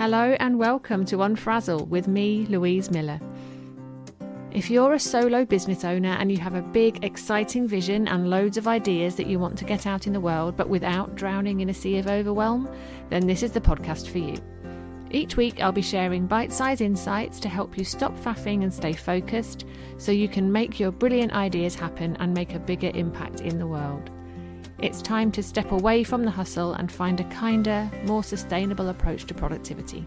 Hello and welcome to Unfrazzle with me, Louise Miller. If you're a solo business owner and you have a big, exciting vision and loads of ideas that you want to get out in the world, but without drowning in a sea of overwhelm, then this is the podcast for you. Each week I'll be sharing bite-sized insights to help you stop faffing and stay focused so you can make your brilliant ideas happen and make a bigger impact in the world. It's time to step away from the hustle and find a kinder, more sustainable approach to productivity.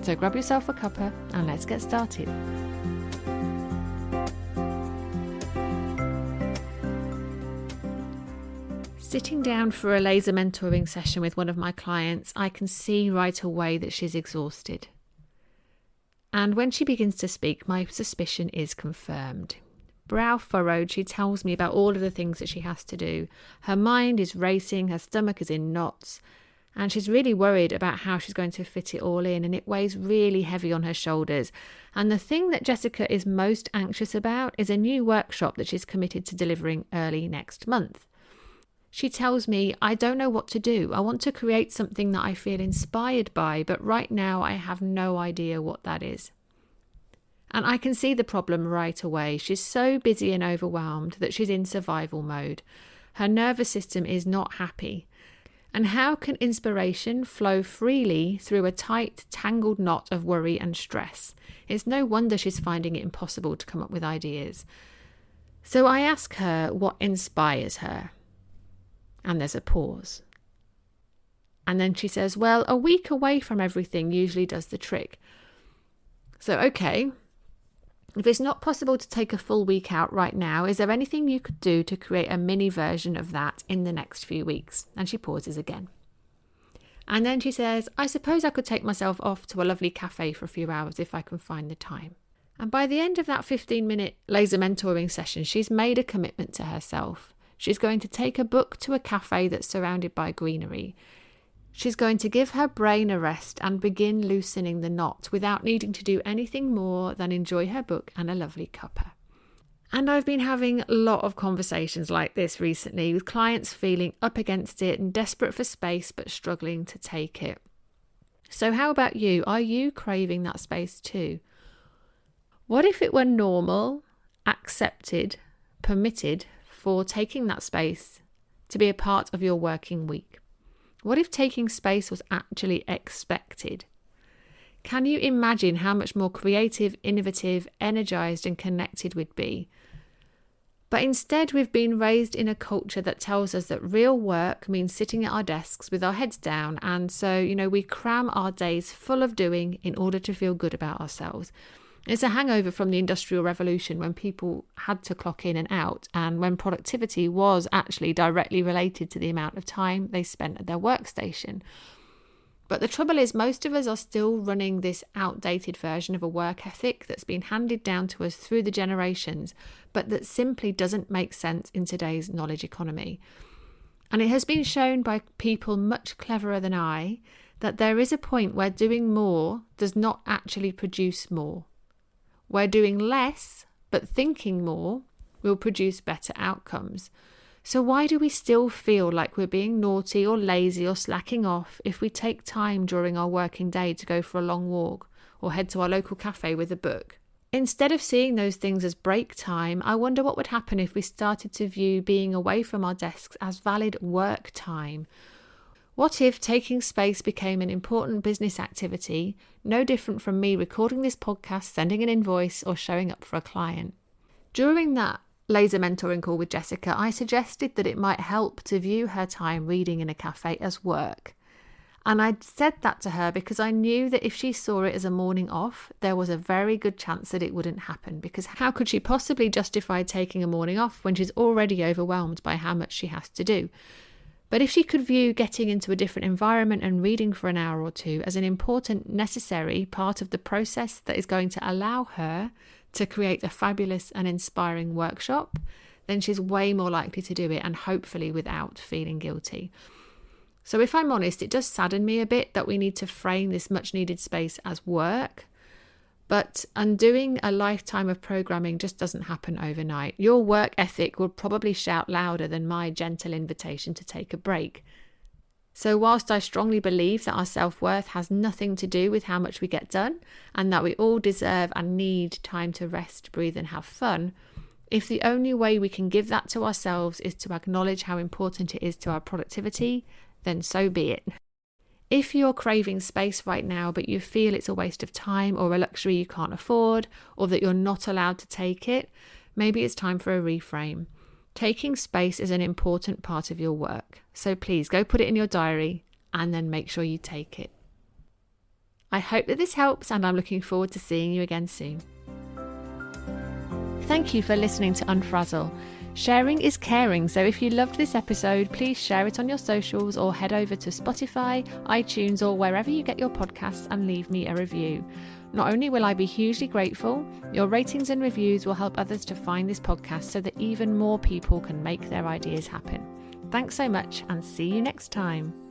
So grab yourself a cuppa and let's get started. Sitting down for a laser mentoring session with one of my clients, I can see right away that she's exhausted. And when she begins to speak, my suspicion is confirmed. Brow furrowed, she tells me about all of the things that she has to do. Her mind is racing, her stomach is in knots, and she's really worried about how she's going to fit it all in, and it weighs really heavy on her shoulders. And the thing that Jessica is most anxious about is a new workshop that she's committed to delivering early next month. She tells me, I don't know what to do. I want to create something that I feel inspired by, but right now I have no idea what that is. And I can see the problem right away. She's so busy and overwhelmed that she's in survival mode. Her nervous system is not happy. And how can inspiration flow freely through a tight, tangled knot of worry and stress? It's no wonder she's finding it impossible to come up with ideas. So I ask her what inspires her. And there's a pause. And then she says, well, a week away from everything usually does the trick. So, okay. If it's not possible to take a full week out right now, is there anything you could do to create a mini version of that in the next few weeks? And she pauses again. And then she says, I suppose I could take myself off to a lovely cafe for a few hours if I can find the time. And by the end of that 15-minute laser mentoring session, she's made a commitment to herself. She's going to take a book to a cafe that's surrounded by greenery. She's going to give her brain a rest and begin loosening the knot without needing to do anything more than enjoy her book and a lovely cuppa. And I've been having a lot of conversations like this recently with clients feeling up against it and desperate for space but struggling to take it. So how about you? Are you craving that space too? What if it were normal, accepted, permitted for taking that space to be a part of your working week? What if taking space was actually expected? Can you imagine how much more creative, innovative, energized and connected we'd be? But instead, we've been raised in a culture that tells us that real work means sitting at our desks with our heads down. And so, we cram our days full of doing in order to feel good about ourselves. It's a hangover from the Industrial Revolution when people had to clock in and out, and when productivity was actually directly related to the amount of time they spent at their workstation. But the trouble is, most of us are still running this outdated version of a work ethic that's been handed down to us through the generations, but that simply doesn't make sense in today's knowledge economy. And it has been shown by people much cleverer than I that there is a point where doing more does not actually produce more. Where doing less, but thinking more, will produce better outcomes. So why do we still feel like we're being naughty or lazy or slacking off if we take time during our working day to go for a long walk or head to our local cafe with a book? Instead of seeing those things as break time, I wonder what would happen if we started to view being away from our desks as valid work time. What if taking space became an important business activity, no different from me recording this podcast, sending an invoice, or showing up for a client? During that laser mentoring call with Jessica, I suggested that it might help to view her time reading in a cafe as work. And I said that to her because I knew that if she saw it as a morning off, there was a very good chance that it wouldn't happen, because how could she possibly justify taking a morning off when she's already overwhelmed by how much she has to do? But if she could view getting into a different environment and reading for an hour or two as an important, necessary part of the process that is going to allow her to create a fabulous and inspiring workshop, then she's way more likely to do it, and hopefully without feeling guilty. So if I'm honest, it does sadden me a bit that we need to frame this much needed space as work. But undoing a lifetime of programming just doesn't happen overnight. Your work ethic will probably shout louder than my gentle invitation to take a break. So whilst I strongly believe that our self-worth has nothing to do with how much we get done and that we all deserve and need time to rest, breathe and have fun, if the only way we can give that to ourselves is to acknowledge how important it is to our productivity, then so be it. If you're craving space right now, but you feel it's a waste of time or a luxury you can't afford, or that you're not allowed to take it, maybe it's time for a reframe. Taking space is an important part of your work, so please go put it in your diary and then make sure you take it. I hope that this helps, and I'm looking forward to seeing you again soon. Thank you for listening to Unfrazzle. Sharing is caring, so if you loved this episode, please share it on your socials or head over to Spotify, iTunes or wherever you get your podcasts and leave me a review. Not only will I be hugely grateful, your ratings and reviews will help others to find this podcast so that even more people can make their ideas happen. Thanks so much and see you next time.